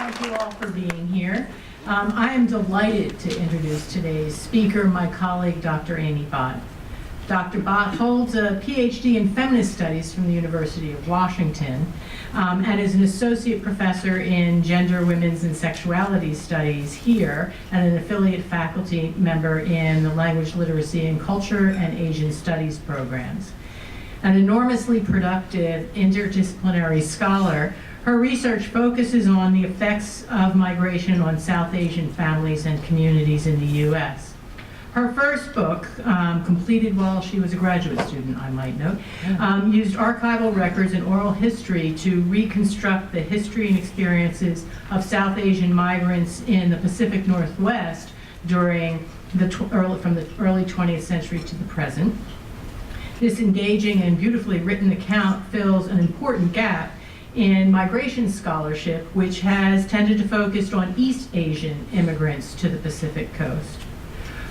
Thank you all for being here. I am delighted to introduce today's speaker, my colleague, Dr. Amy Bott. Dr. Bott holds a PhD in feminist studies from the University of Washington and is an associate professor in gender, women's, and sexuality studies here and an affiliate faculty member in the language, literacy, and culture and Asian studies programs. An enormously productive interdisciplinary scholar, her research focuses on the effects of migration on South Asian families and communities in the U.S. Her first book, completed while she was a graduate student, I might note, used archival records and oral history to reconstruct the history and experiences of South Asian migrants in the Pacific Northwest during from the early 20th century to the present. This engaging and beautifully written account fills an important gap in migration scholarship, which has tended to focus on East Asian immigrants to the Pacific coast.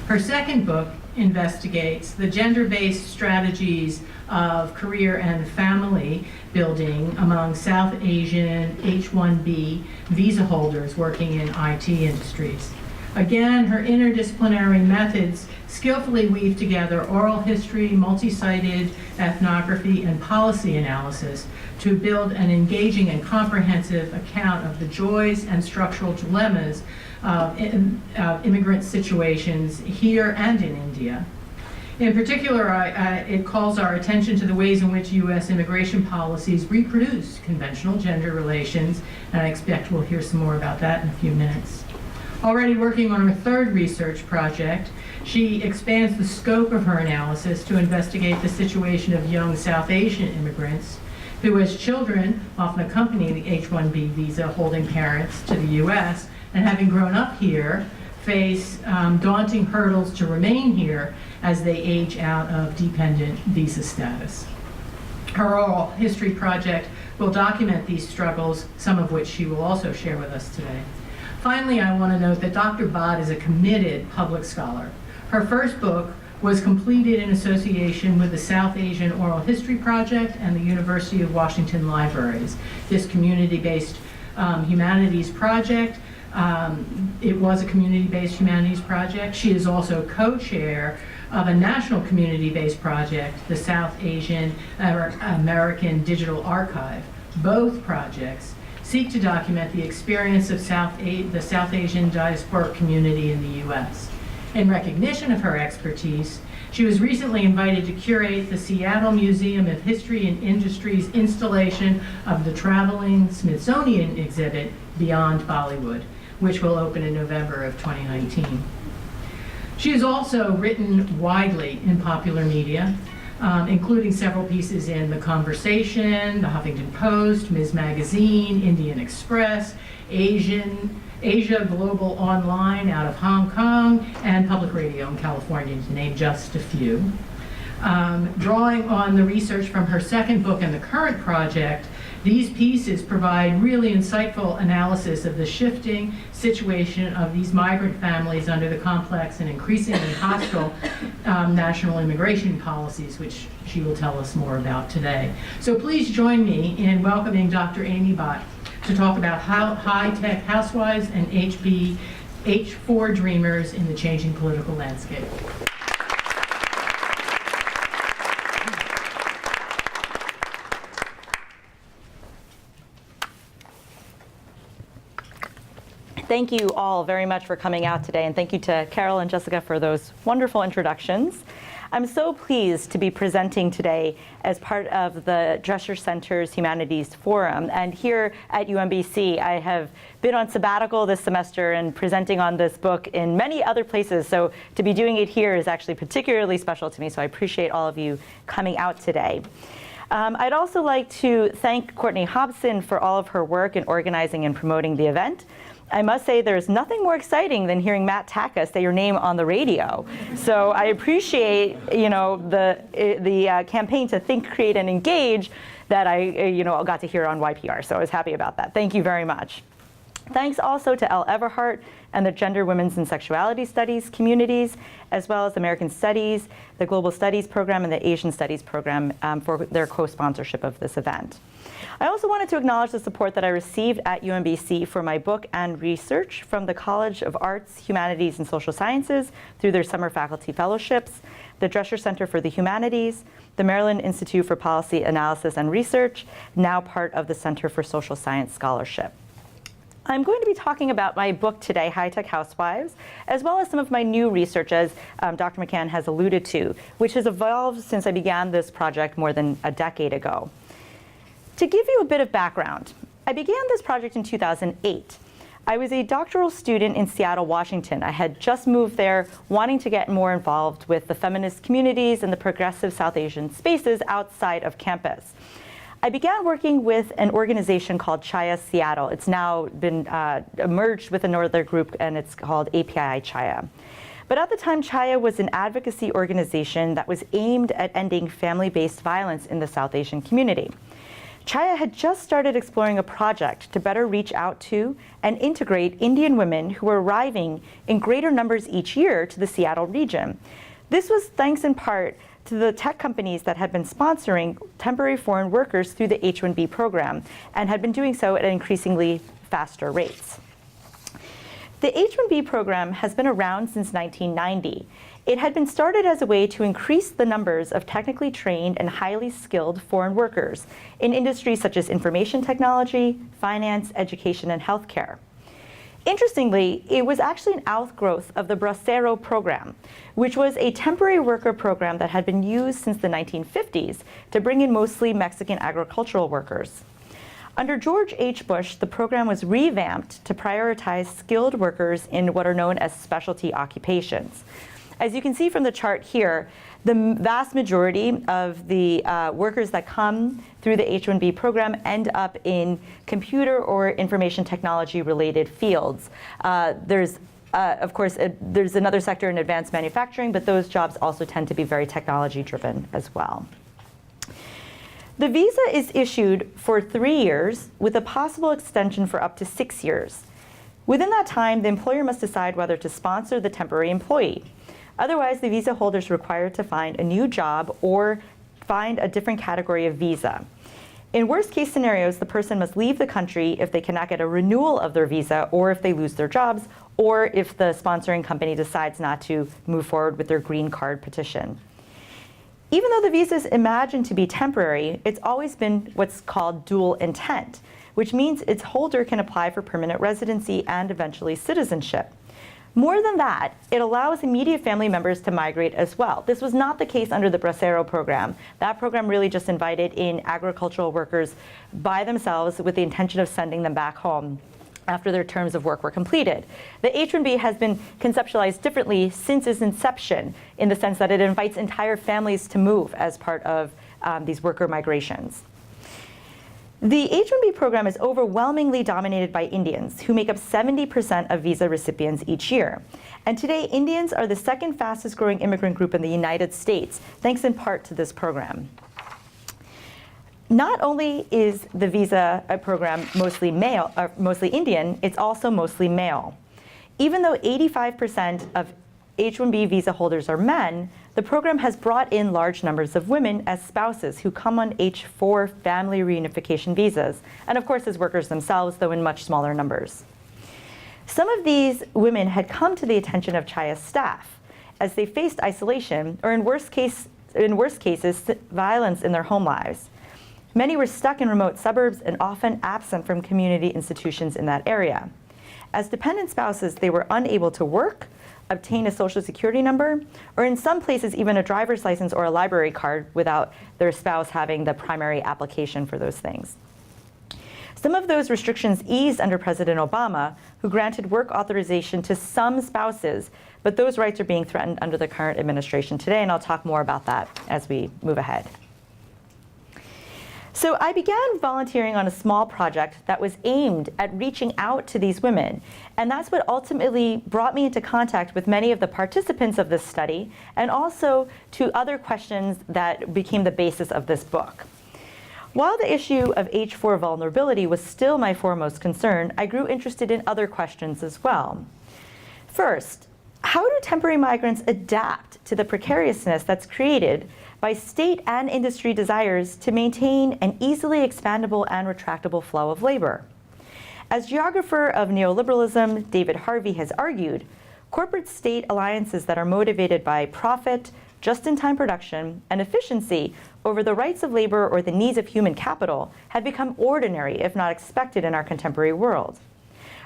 Her second book investigates the gender-based strategies of career and family building among South Asian H1B visa holders working in IT industries. Again, her interdisciplinary methods skillfully weave together oral history, multi-sited ethnography, and policy analysis to build an engaging and comprehensive account of the joys and structural dilemmas of immigrant situations here and in India. In particular, it calls our attention to the ways in which U.S. immigration policies reproduce conventional gender relations, and I expect we'll hear some more about that in a few minutes. Already working on her third research project, she expands the scope of her analysis to investigate the situation of young South Asian immigrants who, as children, often accompany the H-1B visa holding parents to the U.S. and having grown up here, face daunting hurdles to remain here as they age out of dependent visa status. Her oral history project will document these struggles, some of which she will also share with us today. Finally, I want to note that Dr. Bott is a committed public scholar. Her first book was completed in association with the South Asian Oral History Project and the University of Washington Libraries. This community-based humanities project, it was a community-based humanities project. She is also co-chair of a national community-based project, the South Asian American Digital Archive. Both projects seek to document the experience of the South Asian diasporic community in the U.S. In recognition of her expertise, she was recently invited to curate the Seattle Museum of History and Industry's installation of the traveling Smithsonian exhibit, Beyond Bollywood, which will open in November of 2019. She has also written widely in popular media, including several pieces in The Conversation, The Huffington Post, Ms. Magazine, Indian Express, Asia Global Online out of Hong Kong, and Public Radio in California, to name just a few. Drawing on the research from her second book and the current project, these pieces provide really insightful analysis of the shifting situation of these migrant families under the complex and increasingly hostile national immigration policies, which she will tell us more about today. So please join me in welcoming Dr. Amy Bott to talk about how high-tech housewives and H-4 dreamers in the changing political landscape. Thank you all very much for coming out today, and thank you to Carol and Jessica for those wonderful introductions. I'm so pleased to be presenting today as part of the Drescher Center's Humanities Forum. And here at UMBC, I have been on sabbatical this semester and presenting on this book in many other places. So to be doing it here is actually particularly special to me. So I appreciate all of you coming out today. I'd also like to thank Courtney Hobson for all of her work in organizing and promoting the event. I must say there's nothing more exciting than hearing Matt Taka say your name on the radio. So I appreciate, the campaign to think, create, and engage that I, got to hear on YPR. So I was happy about that. Thank you very much. Thanks also to Elle Everhart and the Gender, Women's, and Sexuality Studies communities, as well as American Studies, the Global Studies Program, and the Asian Studies Program for their co-sponsorship of this event. I also wanted to acknowledge the support that I received at UMBC for my book and research from the College of Arts, Humanities, and Social Sciences through their summer faculty fellowships, the Drescher Center for the Humanities, the Maryland Institute for Policy Analysis and Research, now part of the Center for Social Science Scholarship. I'm going to be talking about my book today, High Tech Housewives, as well as some of my new research, as Dr. McCann has alluded to, which has evolved since I began this project more than a decade ago. To give you a bit of background, I began this project in 2008. I was a doctoral student in Seattle, Washington. I had just moved there, wanting to get more involved with the feminist communities and the progressive South Asian spaces outside of campus. I began working with an organization called Chaya Seattle. It's now been merged with another group, and it's called API Chaya. But at the time, Chaya was an advocacy organization that was aimed at ending family-based violence in the South Asian community. Chaya had just started exploring a project to better reach out to and integrate Indian women who were arriving in greater numbers each year to the Seattle region. This was thanks in part to the tech companies that had been sponsoring temporary foreign workers through the H-1B program and had been doing so at increasingly faster rates. The H-1B program has been around since 1990. It had been started as a way to increase the numbers of technically trained and highly skilled foreign workers in industries such as information technology, finance, education, and healthcare. Interestingly, it was actually an outgrowth of the Bracero program, which was a temporary worker program that had been used since the 1950s to bring in mostly Mexican agricultural workers. Under George H. Bush, the program was revamped to prioritize skilled workers in what are known as specialty occupations. As you can see from the chart here, the vast majority of the workers that come through the H-1B program end up in computer or information technology related fields. Of course, there's another sector in advanced manufacturing, but those jobs also tend to be very technology driven as well. The visa is issued for 3 years with a possible extension for up to 6 years. Within that time, the employer must decide whether to sponsor the temporary employee. Otherwise, the visa holder is required to find a new job or find a different category of visa. In worst case scenarios, the person must leave the country if they cannot get a renewal of their visa, or if they lose their jobs, or if the sponsoring company decides not to move forward with their green card petition. Even though the visa is imagined to be temporary, it's always been what's called dual intent, which means its holder can apply for permanent residency and eventually citizenship. More than that, it allows immediate family members to migrate as well. This was not the case under the Bracero program. That program really just invited in agricultural workers by themselves with the intention of sending them back home after their terms of work were completed. The H-1B has been conceptualized differently since its inception, in the sense that it invites entire families to move as part of these worker migrations. The H-1B program is overwhelmingly dominated by Indians, who make up 70% of visa recipients each year. And today, Indians are the second fastest growing immigrant group in the United States, thanks in part to this program. Not only is the visa program mostly Indian, it's also mostly male. Even though 85% of H-1B visa holders are men, the program has brought in large numbers of women as spouses who come on H-4 family reunification visas, and of course as workers themselves, though in much smaller numbers. Some of these women had come to the attention of Chaya's staff as they faced isolation, or in worst cases, violence in their home lives. Many were stuck in remote suburbs and often absent from community institutions in that area. As dependent spouses, they were unable to work, obtain a social security number, or in some places even a driver's license or a library card without their spouse having the primary application for those things. Some of those restrictions eased under President Obama, who granted work authorization to some spouses, but those rights are being threatened under the current administration today, and I'll talk more about that as we move ahead. So I began volunteering on a small project that was aimed at reaching out to these women, and that's what ultimately brought me into contact with many of the participants of this study, and also to other questions that became the basis of this book. While the issue of H-4 vulnerability was still my foremost concern, I grew interested in other questions as well. First, how do temporary migrants adapt to the precariousness that's created by state and industry desires to maintain an easily expandable and retractable flow of labor. As geographer of neoliberalism David Harvey has argued, corporate-state alliances that are motivated by profit, just-in-time production, and efficiency over the rights of labor or the needs of human capital have become ordinary, if not expected, in our contemporary world.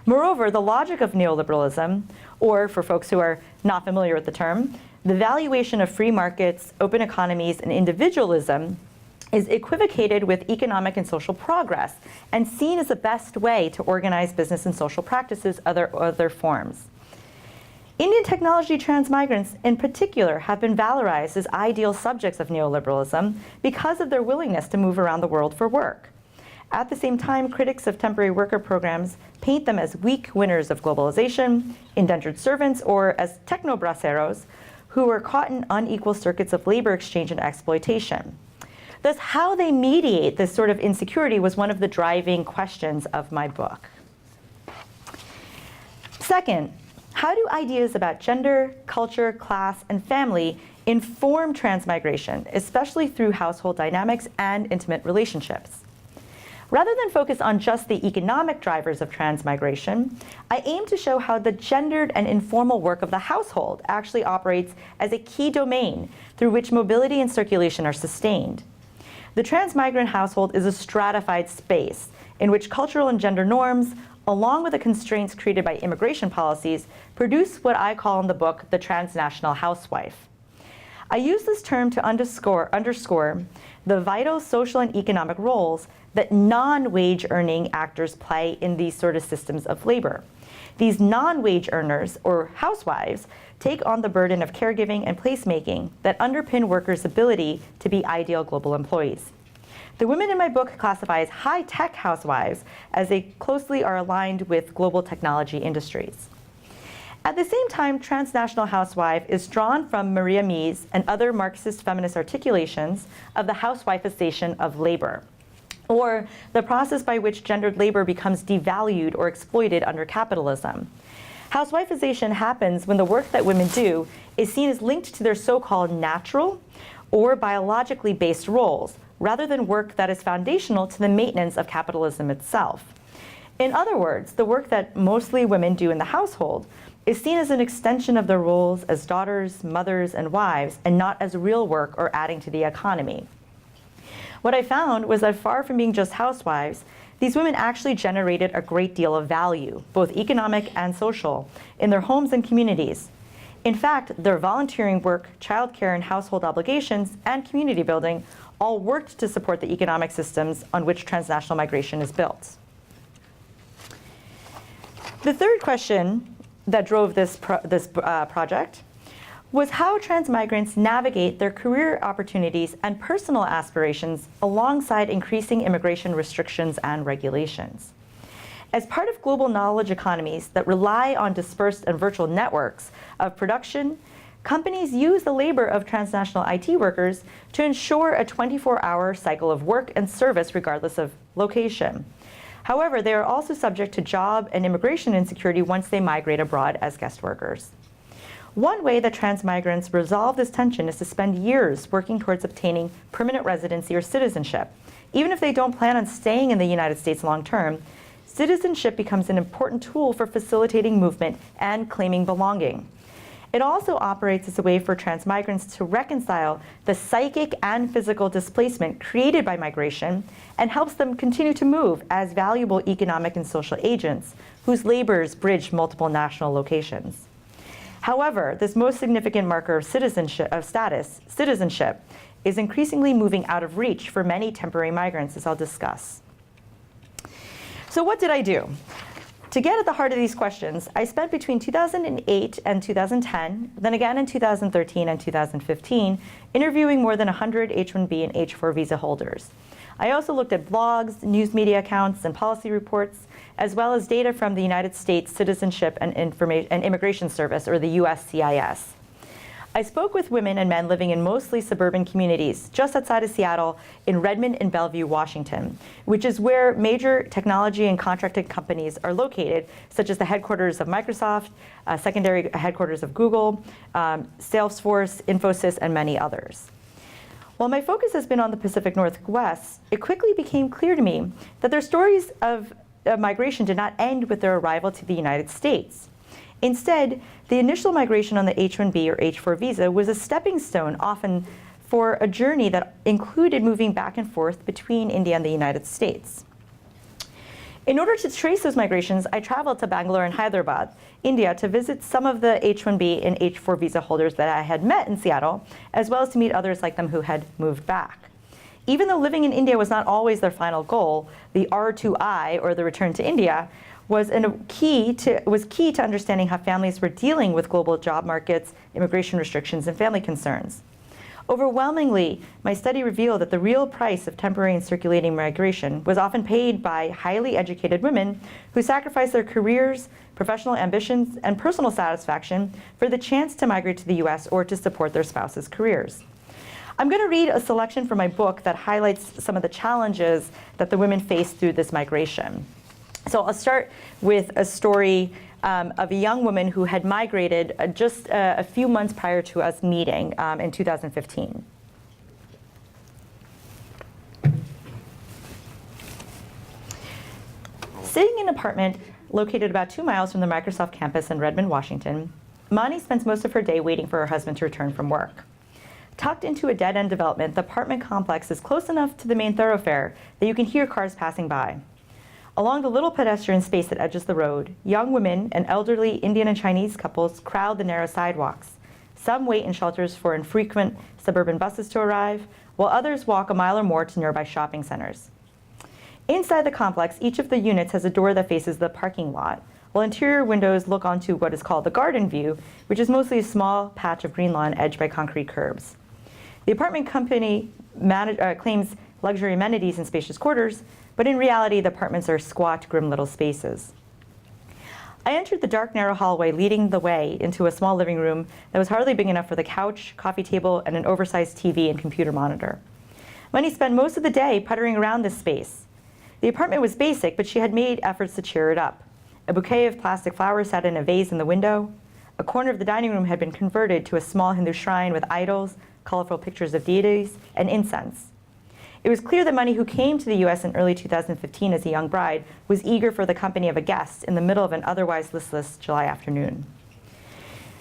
Moreover, the logic of neoliberalism, or for folks who are not familiar with the term, the valuation of free markets, open economies, and individualism is equivocated with economic and social progress and seen as the best way to organize business and social practices other forms. Indian technology transmigrants in particular have been valorized as ideal subjects of neoliberalism because of their willingness to move around the world for work. At the same time, critics of temporary worker programs paint them as weak winners of globalization, indentured servants, or as techno-braceros who are caught in unequal circuits of labor exchange and exploitation. Thus, how they mediate this sort of insecurity was one of the driving questions of my book. Second, how do ideas about gender, culture, class, and family inform transmigration, especially through household dynamics and intimate relationships? Rather than focus on just the economic drivers of transmigration, I aim to show how the gendered and informal work of the household actually operates as a key domain through which mobility and circulation are sustained. The transmigrant household is a stratified space in which cultural and gender norms, along with the constraints created by immigration policies, produce what I call in the book the transnational housewife. I use this term to underscore the vital social and economic roles that non-wage earning actors play in these sort of systems of labor. These non-wage earners, or housewives, take on the burden of caregiving and placemaking that underpin workers' ability to be ideal global employees. The women in my book classify as high-tech housewives as they closely are aligned with global technology industries. At the same time, transnational housewife is drawn from Maria Mies and other Marxist feminist articulations of the housewifization of labor, or the process by which gendered labor becomes devalued or exploited under capitalism. Housewifization happens when the work that women do is seen as linked to their so-called natural or biologically based roles, rather than work that is foundational to the maintenance of capitalism itself. In other words, the work that mostly women do in the household is seen as an extension of their roles as daughters, mothers, and wives, and not as real work or adding to the economy. What I found was that far from being just housewives, these women actually generated a great deal of value, both economic and social, in their homes and communities. In fact, their volunteering work, childcare and household obligations, and community building all worked to support the economic systems on which transnational migration is built. The third question that drove this project was how transmigrants navigate their career opportunities and personal aspirations alongside increasing immigration restrictions and regulations. As part of global knowledge economies that rely on dispersed and virtual networks of production, companies use the labor of transnational IT workers to ensure a 24-hour cycle of work and service regardless of location. However, they are also subject to job and immigration insecurity once they migrate abroad as guest workers. One way that transmigrants resolve this tension is to spend years working towards obtaining permanent residency or citizenship. Even if they don't plan on staying in the United States long term, citizenship becomes an important tool for facilitating movement and claiming belonging. It also operates as a way for transmigrants to reconcile the psychic and physical displacement created by migration and helps them continue to move as valuable economic and social agents whose labors bridge multiple national locations. However, this most significant marker of citizenship, is increasingly moving out of reach for many temporary migrants, as I'll discuss. So what did I do? To get at the heart of these questions, I spent between 2008 and 2010, then again in 2013 and 2015, interviewing more than 100 H-1B and H-4 visa holders. I also looked at blogs, news media accounts, and policy reports, as well as data from the United States Citizenship and Immigration Service, or the USCIS. I spoke with women and men living in mostly suburban communities just outside of Seattle in Redmond and Bellevue, Washington, which is where major technology and contracted companies are located, such as the headquarters of Microsoft, secondary headquarters of Google, Salesforce, Infosys, and many others. While my focus has been on the Pacific Northwest, it quickly became clear to me that their stories of migration did not end with their arrival to the United States. Instead, the initial migration on the H-1B or H-4 visa was a stepping stone, often for a journey that included moving back and forth between India and the United States. In order to trace those migrations, I traveled to Bangalore and Hyderabad, India, to visit some of the H-1B and H-4 visa holders that I had met in Seattle, as well as to meet others like them who had moved back. Even though living in India was not always their final goal, the R2I, or the return to India, was key to understanding how families were dealing with global job markets, immigration restrictions, and family concerns. Overwhelmingly, my study revealed that the real price of temporary and circulating migration was often paid by highly educated women who sacrificed their careers, professional ambitions, and personal satisfaction for the chance to migrate to the US or to support their spouses' careers. I'm going to read a selection from my book that highlights some of the challenges that the women faced through this migration. So I'll start with a story of a young woman who had migrated just a few months prior to us meeting in 2015. Sitting in an apartment located about 2 miles from the Microsoft campus in Redmond, Washington, Mani spends most of her day waiting for her husband to return from work. Tucked into a dead-end development, the apartment complex is close enough to the main thoroughfare that you can hear cars passing by. Along the little pedestrian space that edges the road, young women and elderly Indian and Chinese couples crowd the narrow sidewalks. Some wait in shelters for infrequent suburban buses to arrive, while others walk a mile or more to nearby shopping centers. Inside the complex, each of the units has a door that faces the parking lot, while interior windows look onto what is called the garden view, which is mostly a small patch of green lawn edged by concrete curbs. The apartment company claims luxury amenities and spacious quarters, but in reality, the apartments are squat, grim little spaces. I entered the dark, narrow hallway leading the way into a small living room that was hardly big enough for the couch, coffee table, and an oversized TV and computer monitor. Mani spent most of the day puttering around this space. The apartment was basic, but she had made efforts to cheer it up. A bouquet of plastic flowers sat in a vase in the window. A corner of the dining room had been converted to a small Hindu shrine with idols, colorful pictures of deities, and incense. It was clear that Mani, who came to the US in early 2015 as a young bride, was eager for the company of a guest in the middle of an otherwise listless July afternoon.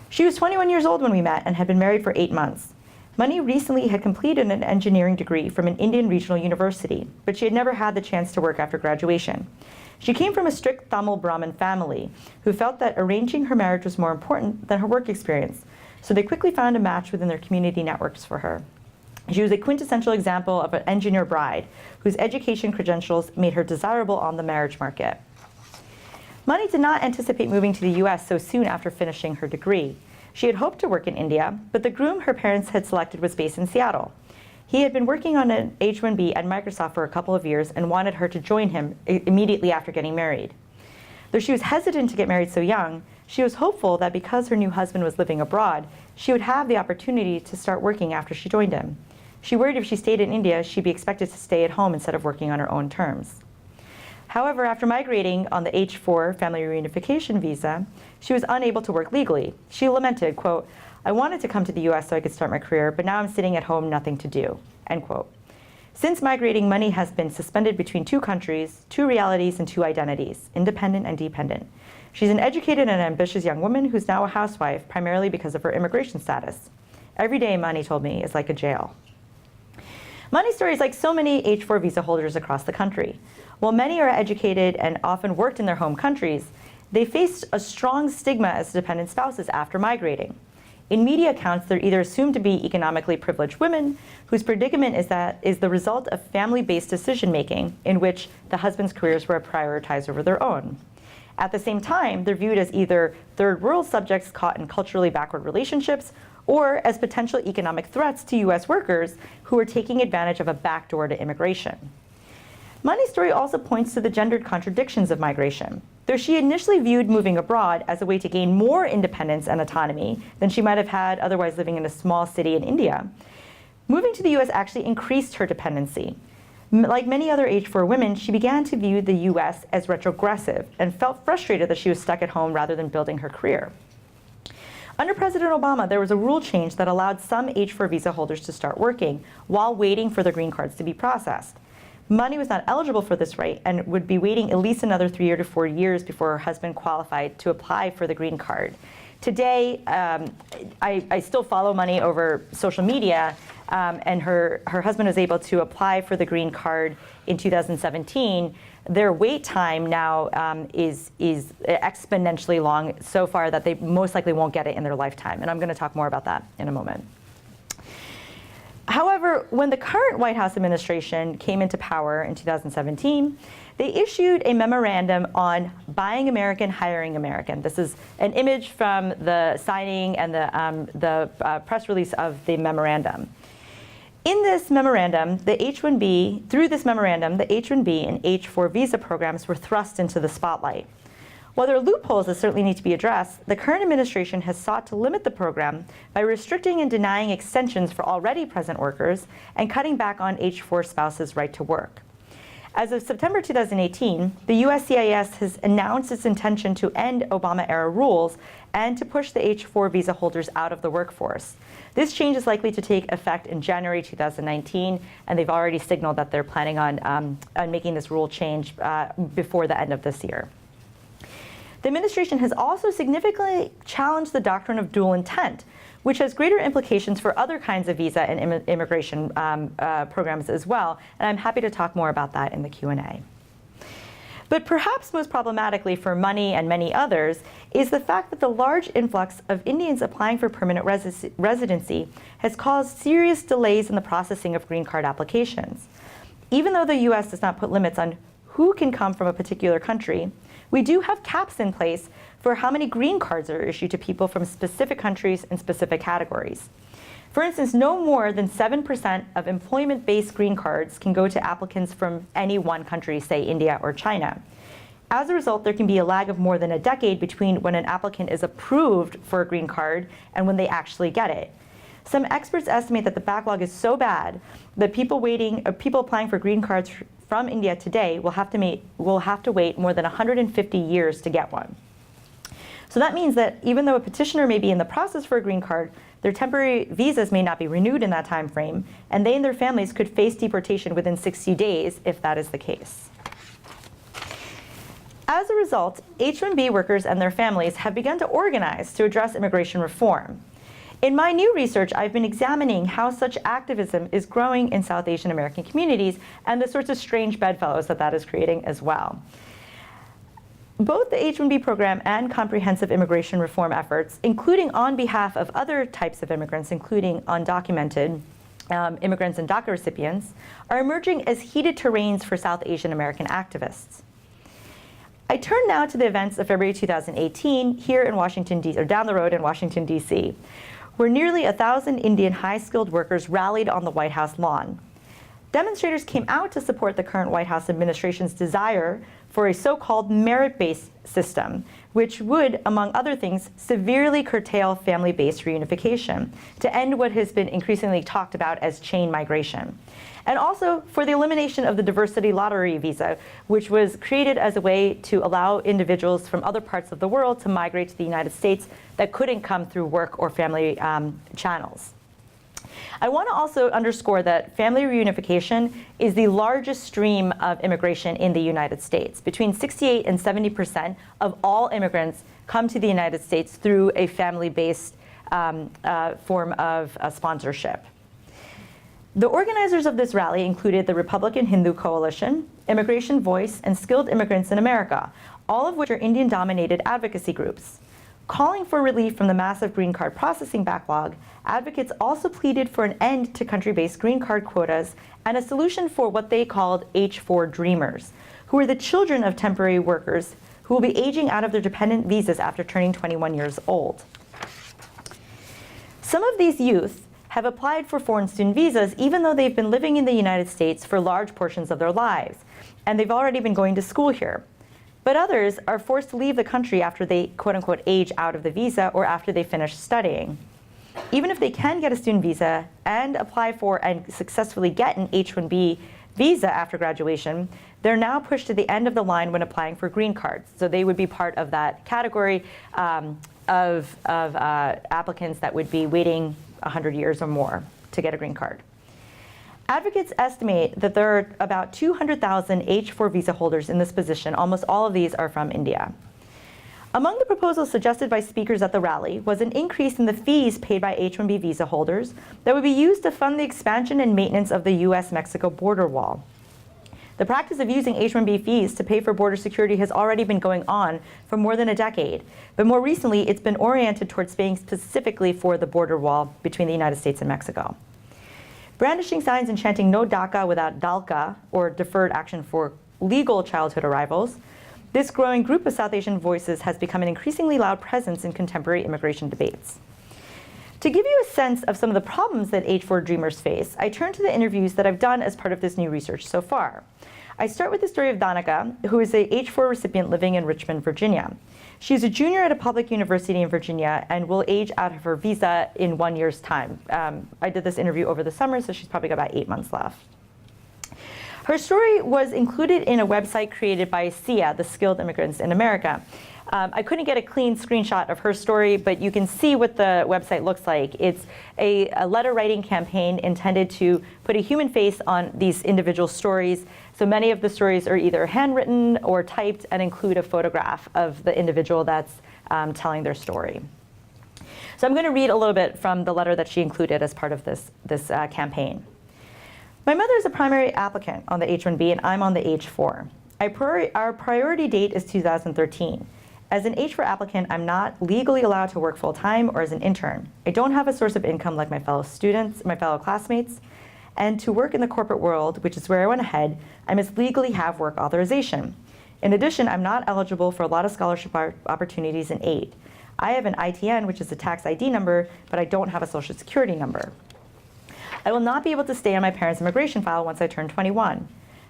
She was 21 years old when we met and had been married for 8 months. Mani recently had completed an engineering degree from an Indian regional university, but she had never had the chance to work after graduation. She came from a strict Tamil Brahmin family who felt that arranging her marriage was more important than her work experience, so they quickly found a match within their community networks for her. She was a quintessential example of an engineer bride whose education credentials made her desirable on the marriage market. Mani did not anticipate moving to the US so soon after finishing her degree. She had hoped to work in India, but the groom her parents had selected was based in Seattle. He had been working on an H-1B at Microsoft for a couple of years and wanted her to join him immediately after getting married. Though she was hesitant to get married so young, she was hopeful that because her new husband was living abroad, she would have the opportunity to start working after she joined him. She worried if she stayed in India, she'd be expected to stay at home instead of working on her own terms. However, after migrating on the H-4 family reunification visa, she was unable to work legally. She lamented, quote, "I wanted to come to the US so I could start my career, but now I'm sitting at home, nothing to do," end quote. Since migrating, Mani has been suspended between 2 countries, 2 realities, and 2 identities, independent and dependent. She's an educated and ambitious young woman who's now a housewife, primarily because of her immigration status. Every day, Mani told me, is like a jail. Mani's story is like so many H-4 visa holders across the country. While many are educated and often worked in their home countries, they faced a strong stigma as dependent spouses after migrating. In media accounts, they're either assumed to be economically privileged women whose predicament is the result of family-based decision-making in which the husband's careers were prioritized over their own. At the same time, they're viewed as either third world subjects caught in culturally backward relationships or as potential economic threats to US workers who are taking advantage of a backdoor to immigration. Mani's story also points to the gendered contradictions of migration. Though she initially viewed moving abroad as a way to gain more independence and autonomy than she might have had otherwise living in a small city in India, moving to the US actually increased her dependency. Like many other H-4 women, she began to view the US as retrogressive and felt frustrated that she was stuck at home rather than building her career. Under President Obama, there was a rule change that allowed some H-4 visa holders to start working while waiting for their green cards to be processed. Mani was not eligible for this right and would be waiting at least another 3 to 4 years before her husband qualified to apply for the green card. Today, I still follow Mani over social media, and her husband was able to apply for the green card in 2017. Their wait time now is exponentially long so far that they most likely won't get it in their lifetime. And I'm going to talk more about that in a moment. However, when the current White House administration came into power in 2017, they issued a memorandum on buying American, hiring American. This is an image from the signing and the press release of the memorandum. In this memorandum, the H1B, through this memorandum, the H1B and H4 visa programs were thrust into the spotlight. While there are loopholes that certainly need to be addressed, the current administration has sought to limit the program by restricting and denying extensions for already present workers and cutting back on H4 spouses' right to work. As of September 2018, the USCIS has announced its intention to end Obama-era rules and to push the H4 visa holders out of the workforce. This change is likely to take effect in January 2019, and they've already signaled that they're planning on making this rule change before the end of this year. The administration has also significantly challenged the doctrine of dual intent, which has greater implications for other kinds of visa and immigration programs as well, and I'm happy to talk more about that in the Q&A. But perhaps most problematically for Mani and many others is the fact that the large influx of Indians applying for permanent residency has caused serious delays in the processing of green card applications. Even though the U.S. does not put limits on who can come from a particular country, we do have caps in place for how many green cards are issued to people from specific countries and specific categories. For instance, no more than 7% of employment-based green cards can go to applicants from any one country, say India or China. As a result, there can be a lag of more than a decade between when an applicant is approved for a green card and when they actually get it. Some experts estimate that the backlog is so bad that people applying for green cards from India today will have to wait more than 150 years to get one. So that means that even though a petitioner may be in the process for a green card, their temporary visas may not be renewed in that time frame, and they and their families could face deportation within 60 days if that is the case. As a result, H-1B workers and their families have begun to organize to address immigration reform. In my new research, I've been examining how such activism is growing in South Asian American communities and the sorts of strange bedfellows that is creating as well. Both the H-1B program and comprehensive immigration reform efforts, including on behalf of other types of immigrants, including undocumented immigrants and DACA recipients, are emerging as heated terrains for South Asian American activists. I turn now to the events of February 2018 here in Washington, D.C., or down the road in Washington, D.C., where nearly 1,000 Indian high-skilled workers rallied on the White House lawn. Demonstrators came out to support the current White House administration's desire for a so-called merit-based system, which would, among other things, severely curtail family-based reunification to end what has been increasingly talked about as chain migration. And also for the elimination of the diversity lottery visa, which was created as a way to allow individuals from other parts of the world to migrate to the United States that couldn't come through work or family channels. I want to also underscore that family reunification is the largest stream of immigration in the United States. Between 68 and 70% of all immigrants come to the United States through a family-based form of sponsorship. The organizers of this rally included the Republican Hindu Coalition, Immigration Voice, and Skilled Immigrants in America, all of which are Indian-dominated advocacy groups. Calling for relief from the massive green card processing backlog, advocates also pleaded for an end to country-based green card quotas and a solution for what they called H-4 dreamers, who are the children of temporary workers who will be aging out of their dependent visas after turning 21 years old. Some of these youth have applied for foreign student visas even though they've been living in the United States for large portions of their lives, and they've already been going to school here. But others are forced to leave the country after they, quote-unquote, age out of the visa or after they finish studying. Even if they can get a student visa and apply for and successfully get an H-1B visa after graduation, they're now pushed to the end of the line when applying for green cards. So they would be part of that category of applicants that would be waiting 100 years or more to get a green card. Advocates estimate that there are about 200,000 H-4 visa holders in this position. Almost all of these are from India. Among the proposals suggested by speakers at the rally was an increase in the fees paid by H-1B visa holders that would be used to fund the expansion and maintenance of the US-Mexico border wall. The practice of using H-1B fees to pay for border security has already been going on for more than a decade, but more recently it's been oriented towards paying specifically for the border wall between the United States and Mexico. Brandishing signs and chanting "No DACA" without DACA, or deferred action for legal childhood arrivals, this growing group of South Asian voices has become an increasingly loud presence in contemporary immigration debates. To give you a sense of some of the problems that H-4 dreamers face, I turn to the interviews that I've done as part of this new research so far. I start with the story of Danica, who is a H-4 recipient living in Richmond, Virginia. She's a junior at a public university in Virginia and will age out of her visa in 1 year's time. I did this interview over the summer, so she's probably got about 8 months left. Her story was included in a website created by SIA, the Skilled Immigrants in America. I couldn't get a clean screenshot of her story, but you can see what the website looks like. It's a letter writing campaign intended to put a human face on these individual stories. So many of the stories are either handwritten or typed and include a photograph of the individual that's telling their story. So I'm going to read a little bit from the letter that she included as part of this campaign. My mother is a primary applicant on the H-1B and I'm on the H-4. Our priority date is 2013. As an H-4 applicant, I'm not legally allowed to work full-time or as an intern. I don't have a source of income like my fellow students, my fellow classmates. And to work in the corporate world, which is where I want to head, I must legally have work authorization. In addition, I'm not eligible for a lot of scholarship opportunities in aid. I have an ITN, which is a tax ID number, but I don't have a social security number. I will not be able to stay on my parents' immigration file once I turn 21.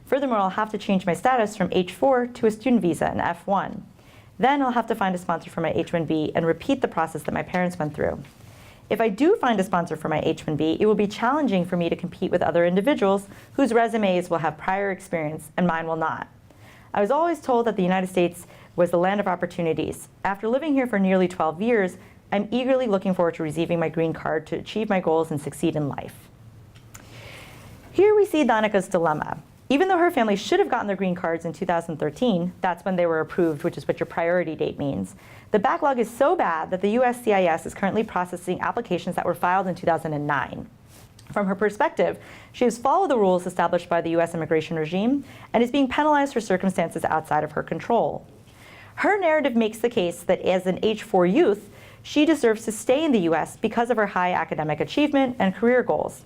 Furthermore, I'll have to change my status from H-4 to a student visa, an F-1. Then I'll have to find a sponsor for my H-1B and repeat the process that my parents went through. If I do find a sponsor for my H-1B, it will be challenging for me to compete with other individuals whose resumes will have prior experience and mine will not. I was always told that the United States was the land of opportunities. After living here for nearly 12 years, I'm eagerly looking forward to receiving my green card to achieve my goals and succeed in life. Here we see Danica's dilemma. Even though her family should have gotten their green cards in 2013, that's when they were approved, which is what your priority date means, the backlog is so bad that the USCIS is currently processing applications that were filed in 2009. From her perspective, she has followed the rules established by the US immigration regime and is being penalized for circumstances outside of her control. Her narrative makes the case that as an H-4 youth, she deserves to stay in the US because of her high academic achievement and career goals.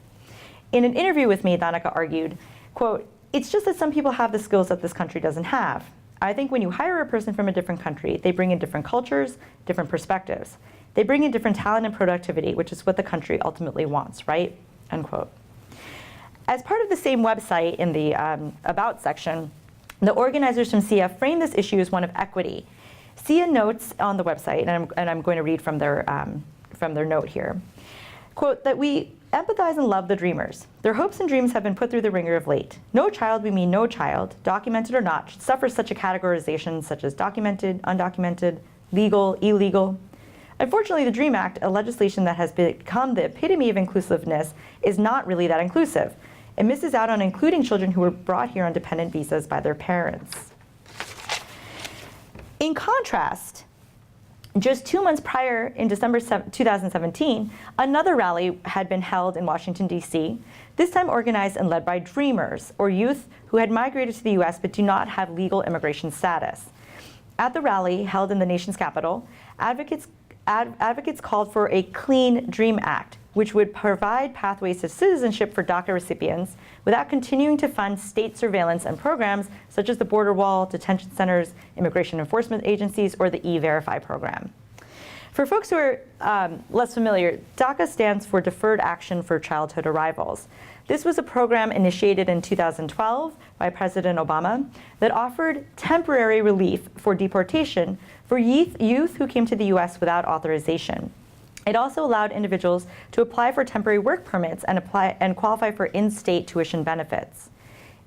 In an interview with me, Danica argued, quote, "It's just that some people have the skills that this country doesn't have. I think when you hire a person from a different country, they bring in different cultures, different perspectives. They bring in different talent and productivity, which is what the country ultimately wants, right?" Unquote. As part of the same website in the About section, the organizers from SIA frame this issue as one of equity. SIA notes on the website, and I'm going to read from their note here, quote, that we empathize and love the dreamers. Their hopes and dreams have been put through the ringer of late. No child, we mean no child, documented or not, should suffer such a categorization such as documented, undocumented, legal, illegal. Unfortunately, the DREAM Act, a legislation that has become the epitome of inclusiveness, is not really that inclusive. It misses out on including children who were brought here on dependent visas by their parents. In contrast, just 2 months prior, in December 2017, another rally had been held in Washington, D.C., this time organized and led by dreamers, or youth who had migrated to the U.S. but do not have legal immigration status. At the rally, held in the nation's capital, advocates called for a clean DREAM Act, which would provide pathways to citizenship for DACA recipients without continuing to fund state surveillance and programs such as the border wall, detention centers, immigration enforcement agencies, or the E-Verify program. For folks who are less familiar, DACA stands for Deferred Action for Childhood Arrivals. This was a program initiated in 2012 by President Obama that offered temporary relief for deportation for youth who came to the U.S. without authorization. It also allowed individuals to apply for temporary work permits and qualify for in-state tuition benefits.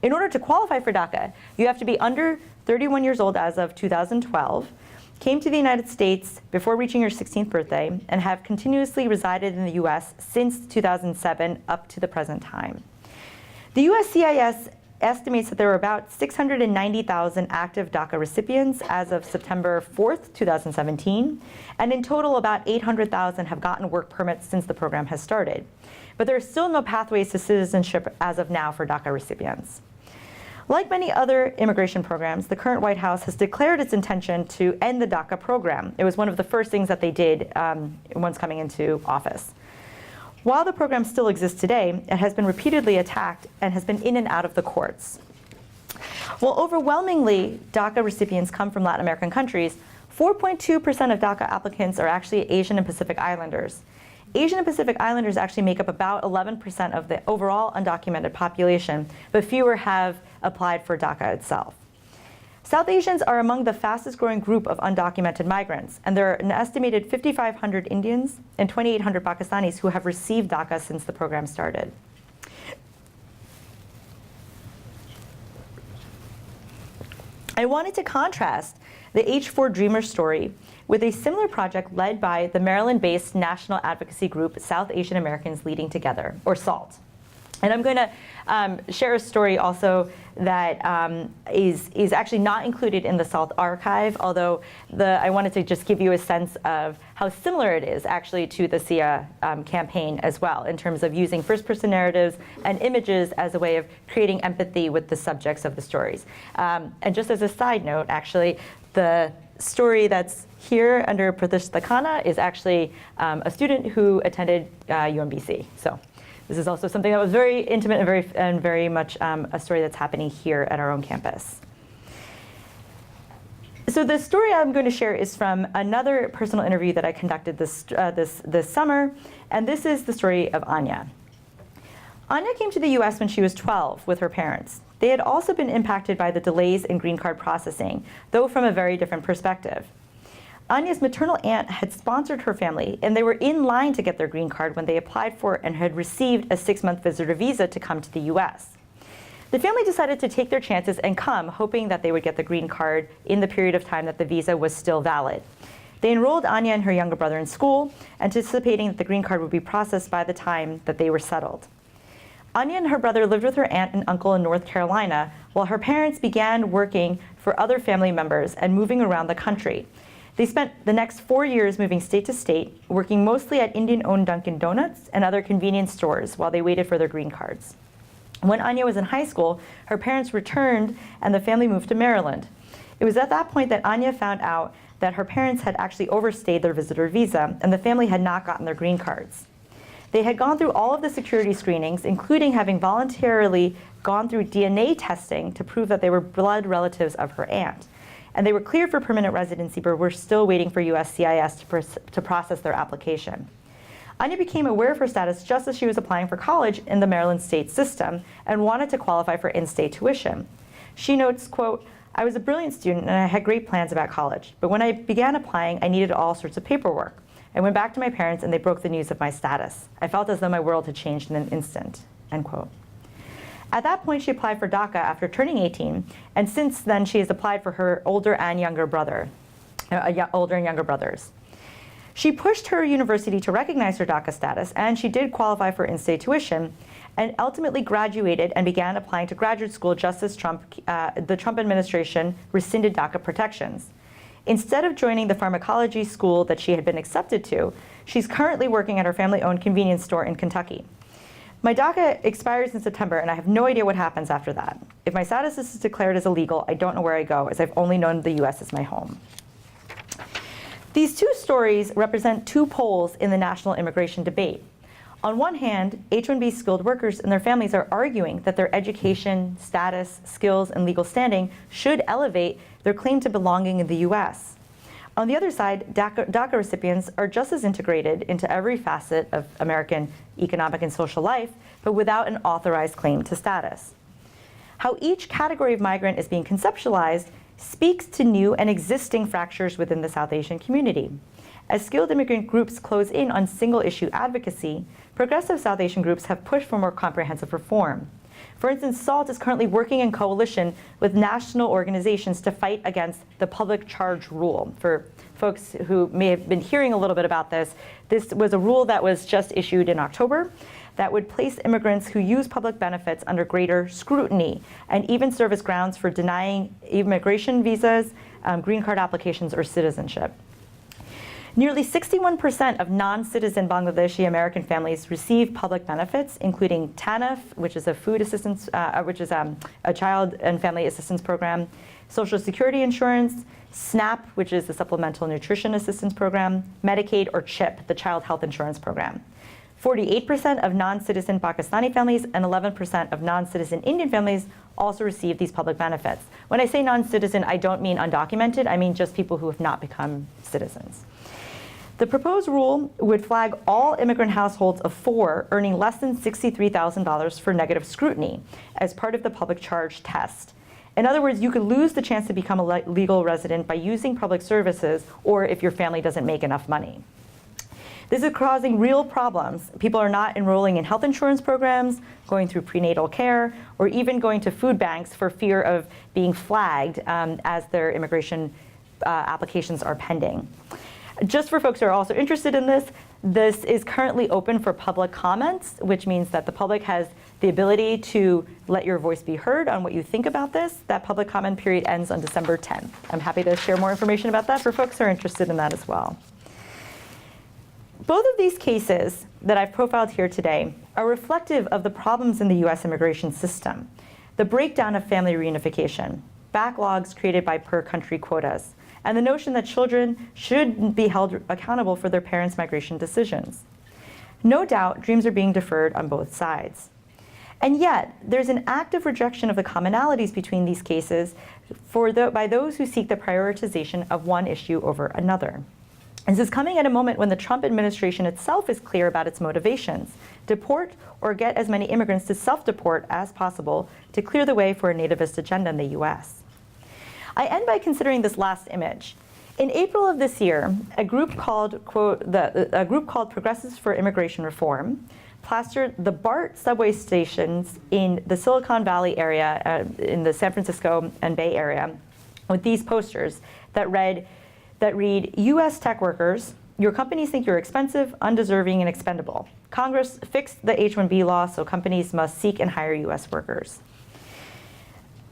In order to qualify for DACA, you have to be under 31 years old as of 2012, came to the United States before reaching your 16th birthday, and have continuously resided in the US since 2007 up to the present time. The USCIS estimates that there were about 690,000 active DACA recipients as of September 4th, 2017, and in total about 800,000 have gotten work permits since the program has started. But there are still no pathways to citizenship as of now for DACA recipients. Like many other immigration programs, the current White House has declared its intention to end the DACA program. It was one of the first things that they did once coming into office. While the program still exists today, it has been repeatedly attacked and has been in and out of the courts. While overwhelmingly DACA recipients come from Latin American countries, 4.2% of DACA applicants are actually Asian and Pacific Islanders. Asian and Pacific Islanders actually make up about 11% of the overall undocumented population, but fewer have applied for DACA itself. South Asians are among the fastest growing group of undocumented migrants, and there are an estimated 5,500 Indians and 2,800 Pakistanis who have received DACA since the program started. I wanted to contrast the H-4 Dreamer story with a similar project led by the Maryland-based national advocacy group South Asian Americans Leading Together, or SALT. And I'm going to share a story also that is actually not included in the SALT archive, although I wanted to just give you a sense of how similar it is actually to the SIA campaign as well, in terms of using first-person narratives and images as a way of creating empathy with the subjects of the stories. And just as a side note, actually, the story that's here under Pratishtha Khanna is actually a student who attended UMBC. So this is also something that was very intimate and very much a story that's happening here at our own campus. So the story I'm going to share is from another personal interview that I conducted this summer, and this is the story of Anya. Anya came to the US when she was 12 with her parents. They had also been impacted by the delays in green card processing, though from a very different perspective. Anya's maternal aunt had sponsored her family, and they were in line to get their green card when they applied for and had received a 6-month visitor visa to come to the US. The family decided to take their chances and come, hoping that they would get the green card in the period of time that the visa was still valid. They enrolled Anya and her younger brother in school, anticipating that the green card would be processed by the time that they were settled. Anya and her brother lived with her aunt and uncle in North Carolina, while her parents began working for other family members and moving around the country. They spent the next 4 years moving state to state, working mostly at Indian-owned Dunkin' Donuts and other convenience stores while they waited for their green cards. When Anya was in high school, her parents returned and the family moved to Maryland. It was at that point that Anya found out that her parents had actually overstayed their visitor visa and the family had not gotten their green cards. They had gone through all of the security screenings, including having voluntarily gone through DNA testing to prove that they were blood relatives of her aunt. And they were cleared for permanent residency, but were still waiting for USCIS to process their application. Anya became aware of her status just as she was applying for college in the Maryland state system and wanted to qualify for in-state tuition. She notes, quote, "I was a brilliant student and I had great plans about college, but when I began applying, I needed all sorts of paperwork. I went back to my parents and they broke the news of my status. I felt as though my world had changed in an instant," end quote. At that point, she applied for DACA after turning 18, and since then she has applied for her older and younger brothers. She pushed her university to recognize her DACA status, and she did qualify for in-state tuition, and ultimately graduated and began applying to graduate school just as the Trump administration rescinded DACA protections. Instead of joining the pharmacology school that she had been accepted to, she's currently working at her family-owned convenience store in Kentucky. "My DACA expires in September, and I have no idea what happens after that. If my status is declared as illegal, I don't know where I go, as I've only known the US as my home." These two stories represent two poles in the national immigration debate. On one hand, H-1B skilled workers and their families are arguing that their education, status, skills, and legal standing should elevate their claim to belonging in the US. On the other side, DACA recipients are just as integrated into every facet of American economic and social life, but without an authorized claim to status. How each category of migrant is being conceptualized speaks to new and existing fractures within the South Asian community. As skilled immigrant groups close in on single-issue advocacy, progressive South Asian groups have pushed for more comprehensive reform. For instance, SALT is currently working in coalition with national organizations to fight against the public charge rule. For folks who may have been hearing a little bit about this, this was a rule that was just issued in October that would place immigrants who use public benefits under greater scrutiny and even serve as grounds for denying immigration visas, green card applications, or citizenship. Nearly 61% of non-citizen Bangladeshi American families receive public benefits, including TANF, which is a food assistance, a child and family assistance program, Social Security insurance, SNAP, which is the Supplemental Nutrition Assistance Program, Medicaid, or CHIP, the Child Health Insurance Program. 48% of non-citizen Pakistani families and 11% of non-citizen Indian families also receive these public benefits. When I say non-citizen, I don't mean undocumented, I mean just people who have not become citizens. The proposed rule would flag all immigrant households of 4 earning less than $63,000 for negative scrutiny as part of the public charge test. In other words, you could lose the chance to become a legal resident by using public services or if your family doesn't make enough money. This is causing real problems. People are not enrolling in health insurance programs, going through prenatal care, or even going to food banks for fear of being flagged as their immigration applications are pending. Just for folks who are also interested in this, this is currently open for public comments, which means that the public has the ability to let your voice be heard on what you think about this. That public comment period ends on December 10th. I'm happy to share more information about that for folks who are interested in that as well. Both of these cases that I've profiled here today are reflective of the problems in the US immigration system. The breakdown of family reunification, backlogs created by per-country quotas, and the notion that children should be held accountable for their parents' migration decisions. No doubt, dreams are being deferred on both sides. And yet, there's an active rejection of the commonalities between these cases by those who seek the prioritization of one issue over another. This is coming at a moment when the Trump administration itself is clear about its motivations: deport or get as many immigrants to self-deport as possible to clear the way for a nativist agenda in the US. I end by considering this last image. In April of this year, a group called, quote, a group called Progressives for Immigration Reform plastered the BART subway stations in the Silicon Valley area, in the San Francisco and Bay Area, with these posters that read, US tech workers, your companies think you're expensive, undeserving, and expendable. Congress fixed the H-1B law so companies must seek and hire US workers.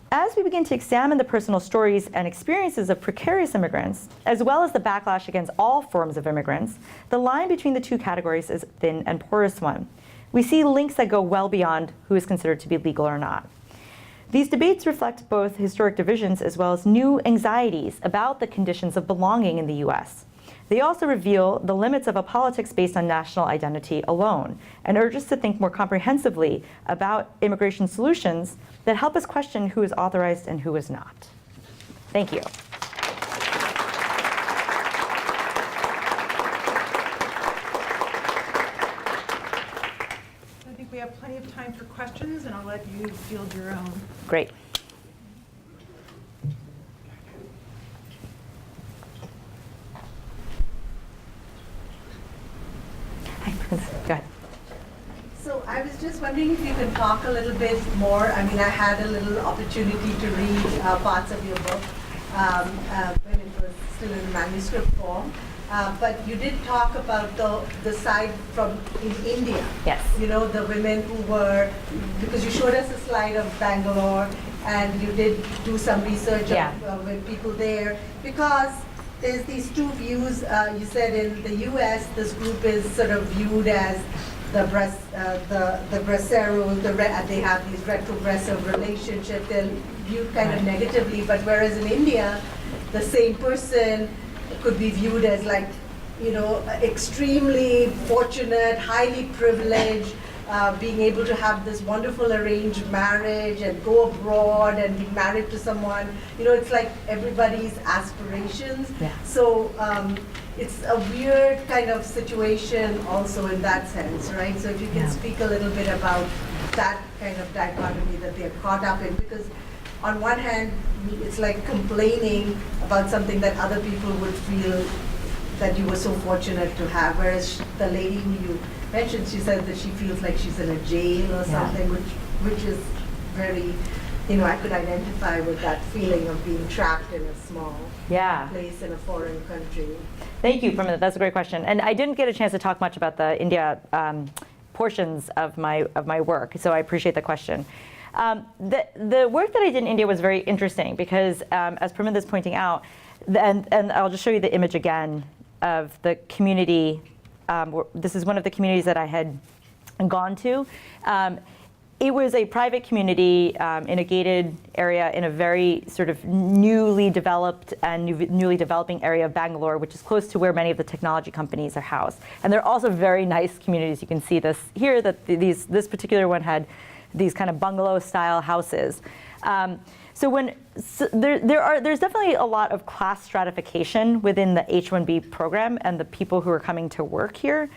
As we begin to examine the personal stories and experiences of precarious immigrants, as well as the backlash against all forms of immigrants, the line between the two categories is a thin and porous one. We see links that go well beyond who is considered to be legal or not. These debates reflect both historic divisions as well as new anxieties about the conditions of belonging in the US. They also reveal the limits of a politics based on national identity alone and urge us to think more comprehensively about immigration solutions that help us question who is authorized and who is not. Thank you. I think we have plenty of time for questions, and I'll let you field your own. Great. Go ahead. So I was just wondering if you could talk a little bit more. I mean, I had a little opportunity to read parts of your book when it was still in manuscript form. But you did talk about the side from in India. Yes. You know, the women who were, because you showed us a slide of Bangalore, and you did do some research with people there. Because there's these two views. You said in the U.S., this group is sort of viewed as the bracero, they have these retrogressive relationships. They're viewed kind of negatively. But whereas in India, the same person could be viewed as like, you know, extremely fortunate, highly privileged, being able to have this wonderful arranged marriage and go abroad and be married to someone. You know, it's like everybody's aspirations. Yeah. So it's a weird kind of situation also in that sense, right? So if you can speak a little bit about that kind of dichotomy that they're caught up in, because on one hand, it's like complaining about something that other people would feel that you were so fortunate to have, whereas the lady who you mentioned, she said that she feels like she's in a jail or something, which is very, I could identify with that feeling of being trapped in a small place in a foreign country. Thank you, Pramila. That's a great question. And I didn't get a chance to talk much about the India portions of my work, so I appreciate the question. The work that I did in India was very interesting because, as Pramila is pointing out, and I'll just show you the image again of the community. This is one of the communities that I had gone to. It was a private community in a gated area in a very sort of newly developed and newly developing area of Bangalore, which is close to where many of the technology companies are housed. And they're also very nice communities. You can see this here, that this particular one had these kind of bungalow-style houses. There's definitely a lot of class stratification within the H1B program and the people who are coming to work here.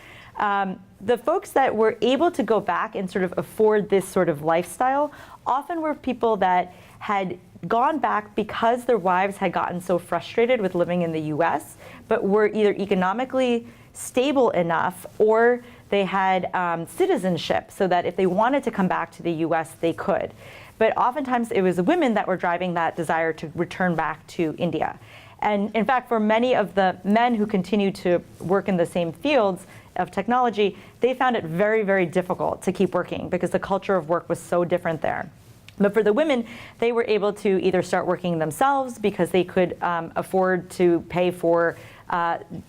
The folks that were able to go back and sort of afford this sort of lifestyle often were people that had gone back because their wives had gotten so frustrated with living in the US, but were either economically stable enough or they had citizenship so that if they wanted to come back to the US, they could. But oftentimes it was the women that were driving that desire to return back to India. And in fact, for many of the men who continued to work in the same fields of technology, they found it very, very difficult to keep working because the culture of work was so different there. But for the women, they were able to either start working themselves because they could afford to pay for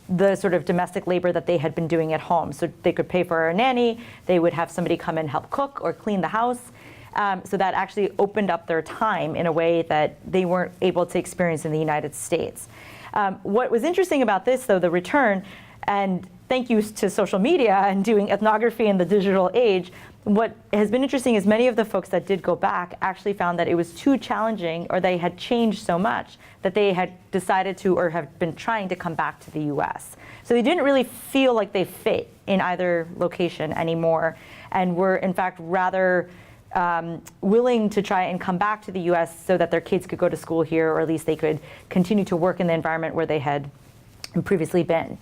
the sort of domestic labor that they had been doing at home. So they could pay for a nanny, they would have somebody come and help cook or clean the house. So that actually opened up their time in a way that they weren't able to experience in the United States. What was interesting about this, though, the return, and thank you to social media and doing ethnography in the digital age, what has been interesting is many of the folks that did go back actually found that it was too challenging, or they had changed so much that they had decided to or have been trying to come back to the US. So they didn't really feel like they fit in either location anymore and were in fact rather willing to try and come back to the US so that their kids could go to school here, or at least they could continue to work in the environment where they had previously been.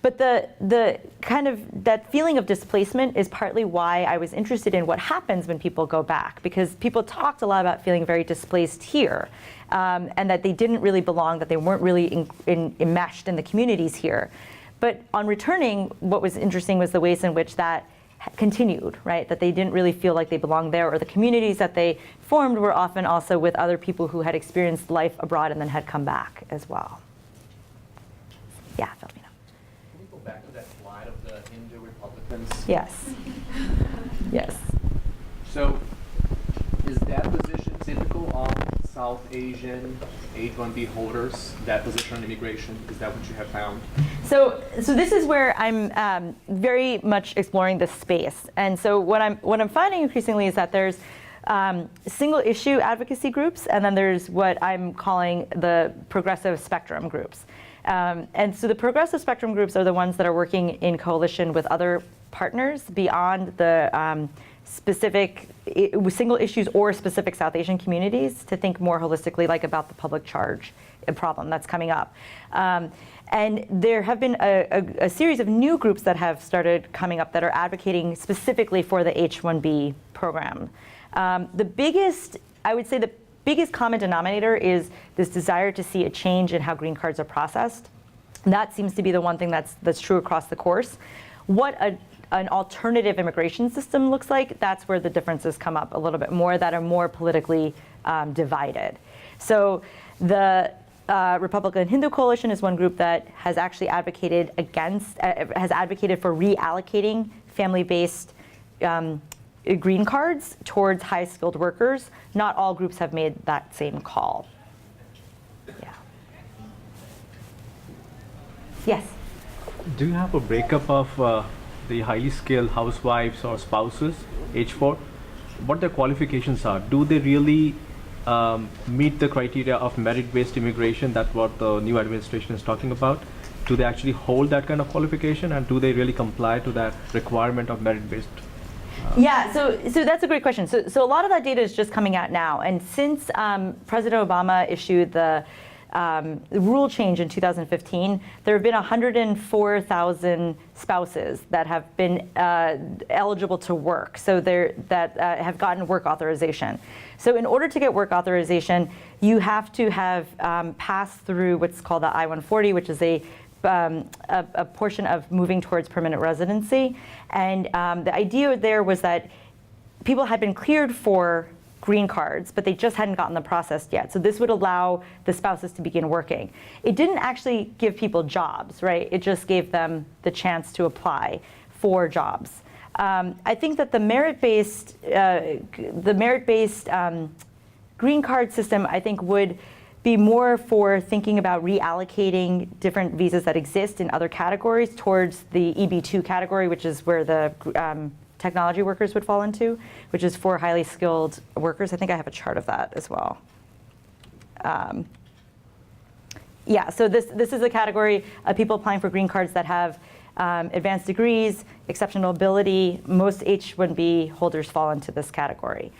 But the kind of that feeling of displacement is partly why I was interested in what happens when people go back, because people talked a lot about feeling very displaced here, and that they didn't really belong, that they weren't really enmeshed in the communities here. But on returning, what was interesting was the ways in which that continued, right? That they didn't really feel like they belonged there, or the communities that they formed were often also with other people who had experienced life abroad and then had come back as well. Yeah, Filipino. Can we go back to that slide of the Hindu Republicans? Yes. Yes. So, is that position typical of South Asian H-1B holders, that position on immigration? Is that what you have found? So this is where I'm very much exploring this space. And so what I'm finding increasingly is that there's single issue advocacy groups, and then there's what I'm calling the progressive spectrum groups. And so the progressive spectrum groups are the ones that are working in coalition with other partners beyond the specific single issues or specific South Asian communities to think more holistically, like about the public charge problem that's coming up. And there have been a series of new groups that have started coming up that are advocating specifically for the H1B program. The biggest, I would say the biggest common denominator is this desire to see a change in how green cards are processed. And that seems to be the one thing that's true across the course. What an alternative immigration system looks like, that's where the differences come up a little bit more, that are more politically divided. So the Republican Hindu Coalition is one group that has actually advocated has advocated for reallocating family-based green cards towards high-skilled workers. Not all groups have made that same call. Yeah. Yes? Do you have a breakup of the highly skilled housewives or spouses, H4? What their qualifications are? Do they really meet the criteria of merit-based immigration? That's what the new administration is talking about. Do they actually hold that kind of qualification, and do they really comply to that requirement of merit-based? Yeah, so that's a great question. So a lot of that data is just coming out now. And since President Obama issued the rule change in 2015, there have been 104,000 spouses that have been eligible to work, so that have gotten work authorization. So in order to get work authorization, you have to have passed through what's called the I-140, which is a portion of moving towards permanent residency. And the idea there was that people had been cleared for green cards, but they just hadn't gotten the process yet. So this would allow the spouses to begin working. It didn't actually give people jobs, right? It just gave them the chance to apply for jobs. I think that the merit-based green card system, I think, would be more for thinking about reallocating different visas that exist in other categories towards the EB2 category, which is where the technology workers would fall into, which is for highly skilled workers. I think I have a chart of that as well. Yeah, so this is a category of people applying for green cards that have advanced degrees, exceptional ability. Most H1B holders fall into this category.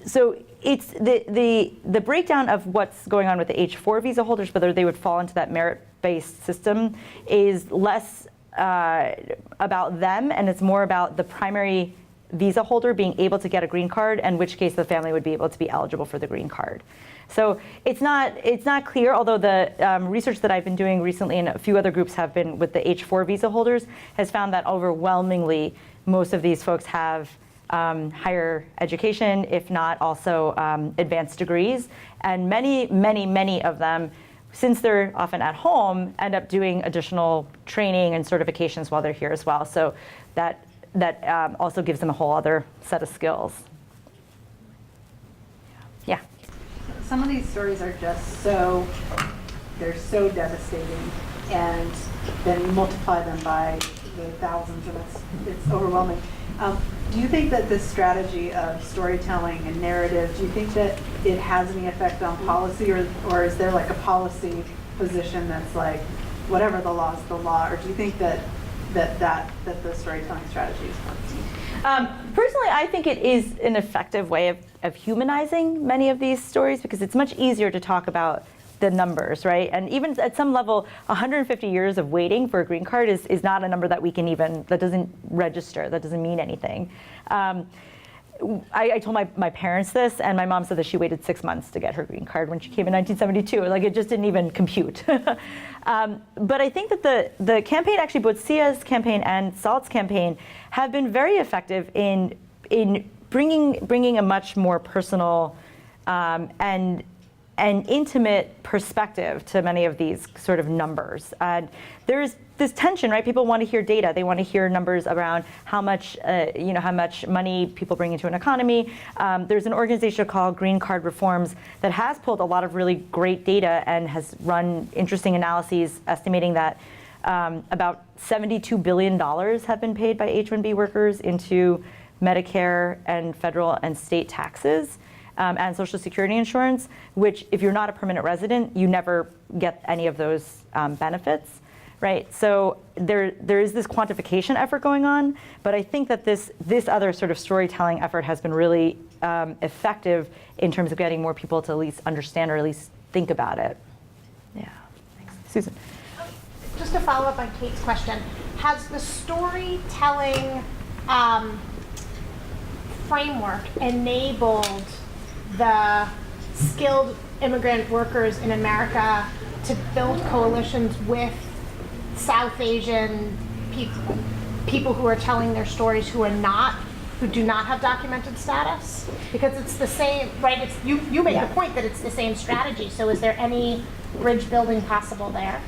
So it's the breakdown of what's going on with the H-4 visa holders, whether they would fall into that merit-based system, is less about them, and it's more about the primary visa holder being able to get a green card, in which case the family would be able to be eligible for the green card. So it's not clear, although the research that I've been doing recently and a few other groups have been with the H-4 visa holders has found that overwhelmingly most of these folks have higher education, if not also advanced degrees, and many of them, since they're often at home, end up doing additional training and certifications while they're here as well. So that also gives them a whole other set of skills. Yeah. Some of these stories are just they're so devastating, and then you multiply them by the thousands, and it's overwhelming. Do you think that this strategy of storytelling and narrative, do you think that it has any effect on policy, or is there like a policy position that's like, whatever the law is the law, or do you think that the storytelling strategy is working? Personally, I think it is an effective way of humanizing many of these stories, because it's much easier to talk about the numbers, right? And even at some level, 150 years of waiting for a green card is not a number that we can even, that doesn't register, that doesn't mean anything. I told my parents this, and my mom said that she waited 6 months to get her green card when she came in 1972. Like, it just didn't even compute. But I think that the campaign, actually both Sia's campaign and Salt's campaign, have been very effective in bringing a much more personal and intimate perspective to many of these sort of numbers. And there's this tension, right? People want to hear data. They want to hear numbers around how much money people bring into an economy. There's an organization called Green Card Reforms that has pulled a lot of really great data and has run interesting analyses estimating that about $72 billion have been paid by H-1B workers into Medicare and federal and state taxes. And Social Security insurance, which if you're not a permanent resident, you never get any of those benefits, right? So there is this quantification effort going on, but I think that this other sort of storytelling effort has been really effective in terms of getting more people to at least understand or at least think about it. Yeah, thanks. Susan. Just to follow up on Kate's question, has the storytelling framework enabled the skilled immigrant workers in America to build coalitions with South Asian people who are telling their stories who do not have documented status? Because it's the same, right? You make the point that it's the same strategy. So is there any bridge building possible there?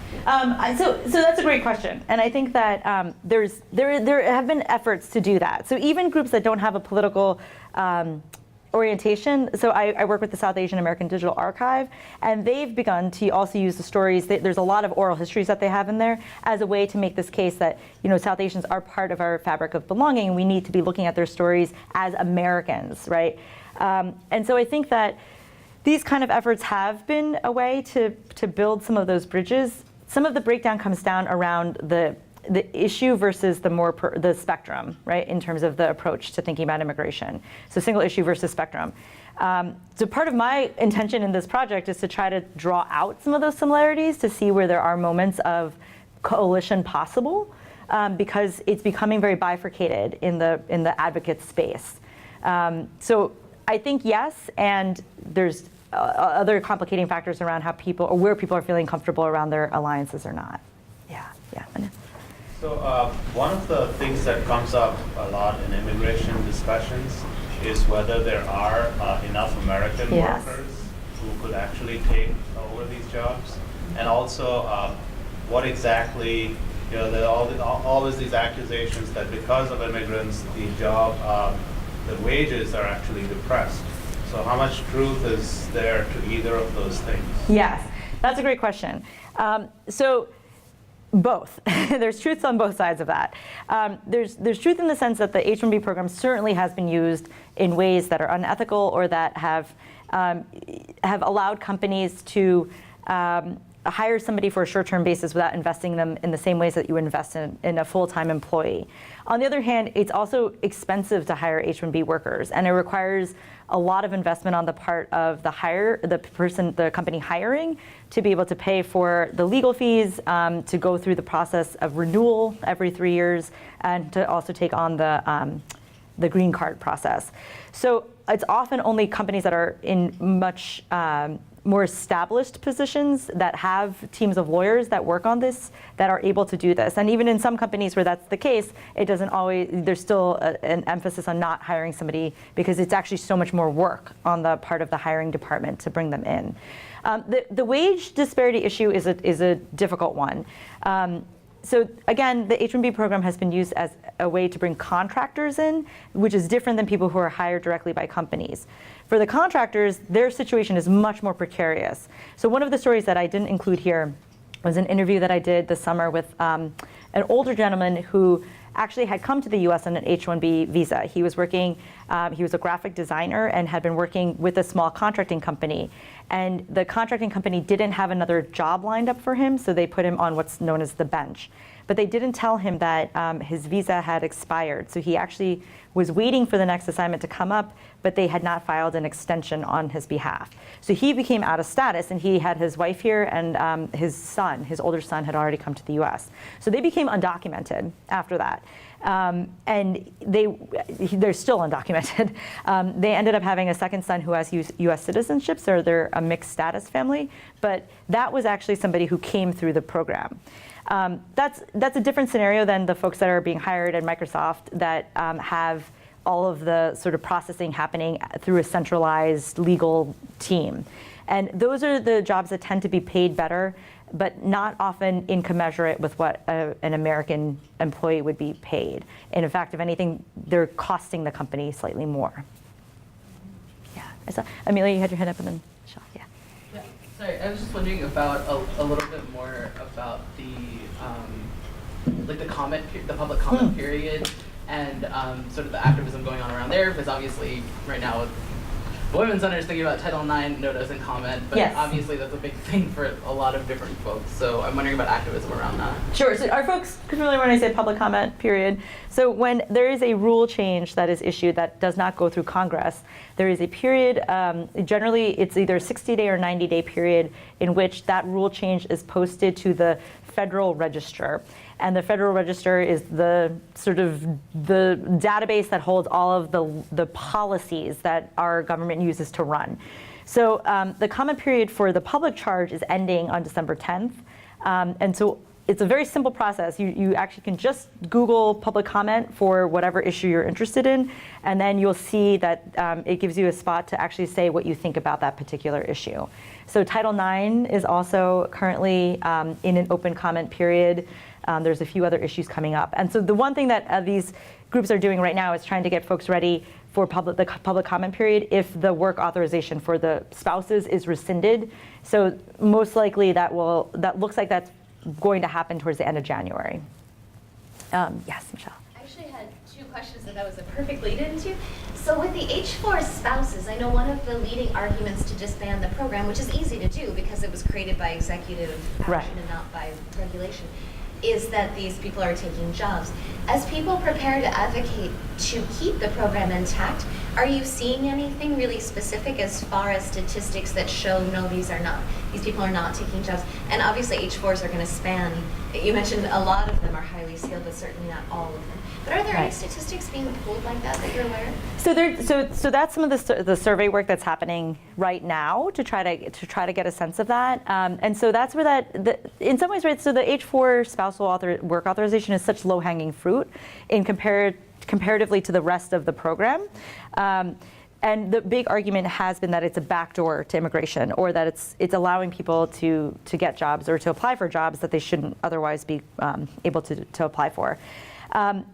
So that's a great question, and I think that there have been efforts to do that. So even groups that don't have a political orientation. So I work with the South Asian American Digital Archive, and they've begun to also use the stories. There's a lot of oral histories that they have in there as a way to make this case that, South Asians are part of our fabric of belonging, and we need to be looking at their stories as Americans, right? And so I think that these kind of efforts have been a way to build some of those bridges. Some of the breakdown comes down around the issue versus the spectrum, right, in terms of the approach to thinking about immigration. So single issue versus spectrum. So part of my intention in this project is to try to draw out some of those similarities to see where there are moments of coalition possible, because it's becoming very bifurcated in the advocate space. So I think yes, and there's other complicating factors around how people, or where people are feeling comfortable around their alliances or not. Yeah. So one of the things that comes up a lot in immigration discussions is whether there are enough American Yes. workers who could actually take over these jobs, and also what exactly, there are always these accusations that because of immigrants, the wages are actually depressed. So how much truth is there to either of those things? Yes, that's a great question. So both. There's truth on both sides of that. There's truth in the sense that the H-1B program certainly has been used in ways that are unethical or that have allowed companies to hire somebody for a short-term basis without investing them in the same ways that you would invest in a full-time employee. On the other hand, it's also expensive to hire H-1B workers, and it requires a lot of investment on the part of the company hiring to be able to pay for the legal fees, to go through the process of renewal every 3 years, and to also take on the green card process. So it's often only companies that are in much more established positions that have teams of lawyers that work on this that are able to do this. And even in some companies where that's the case, it doesn't always, there's still an emphasis on not hiring somebody because it's actually so much more work on the part of the hiring department to bring them in. The wage disparity issue is a difficult one. So again, the H-1B program has been used as a way to bring contractors in, which is different than people who are hired directly by companies. For the contractors, their situation is much more precarious. So one of the stories that I didn't include here was an interview that I did this summer with an older gentleman who actually had come to the US on an H-1B visa. He was working, he was a graphic designer and had been working with a small contracting company. And the contracting company didn't have another job lined up for him, so they put him on what's known as the bench. But they didn't tell him that his visa had expired. So he actually was waiting for the next assignment to come up, but they had not filed an extension on his behalf. So he became out of status, and he had his wife here, and his son, his older son, had already come to the US. So they became undocumented after that. And they're still undocumented. They ended up having a second son who has US citizenship, so they're a mixed status family. But that was actually somebody who came through the program. That's a different scenario than the folks that are being hired at Microsoft that have all of the sort of processing happening through a centralized legal team. And those are the jobs that tend to be paid better, but not often incommensurate with what an American employee would be paid. And in fact, if anything, they're costing the company slightly more. Yeah, I saw, Amelia, you had your hand up and then Michelle, yeah. Yeah, sorry, I was just wondering about a little bit more about the like the public comment period and sort of the activism going on around there, because obviously right now the Women's Center is thinking about Title IX, no doesn't comment, but Yes. obviously that's a big thing for a lot of different folks. So I'm wondering about activism around that. Sure, so are folks familiar when I say public comment period? So when there is a rule change that is issued that does not go through Congress, there is a period, generally it's either a 60-day or 90-day period in which that rule change is posted to the Federal Register. And the Federal Register is the sort of the database that holds all of the policies that our government uses to run. So the comment period for the public charge is ending on December 10th. And so it's a very simple process. You actually can just Google public comment for whatever issue you're interested in, and then you'll see that it gives you a spot to actually say what you think about that particular issue. So Title IX is also currently in an open comment period. There's a few other issues coming up. And so the one thing that these groups are doing right now is trying to get folks ready for the public comment period if the work authorization for the spouses is rescinded. So most likely that looks like that's going to happen towards the end of January. Yes, Michelle. I actually had two questions that was a perfect lead into. So with the H-4 spouses, I know one of the leading arguments to disband the program, which is easy to do because it was created by executive action Right. and not by regulation, is that these people are taking jobs. As people prepare to advocate to keep the program intact, are you seeing anything really specific as far as statistics that show no, these people are not taking jobs? And obviously H4s are going to span, you mentioned a lot of them are highly skilled, but certainly not all of them. But are there any statistics being pulled like that you're aware of? So that's some of the survey work that's happening right now to try to get a sense of that. And so that's where in some ways, right? So the H4 spousal work authorization is such low-hanging fruit in comparatively to the rest of the program. And the big argument has been that it's a backdoor to immigration, or that it's allowing people to get jobs or to apply for jobs that they shouldn't otherwise be able to apply for.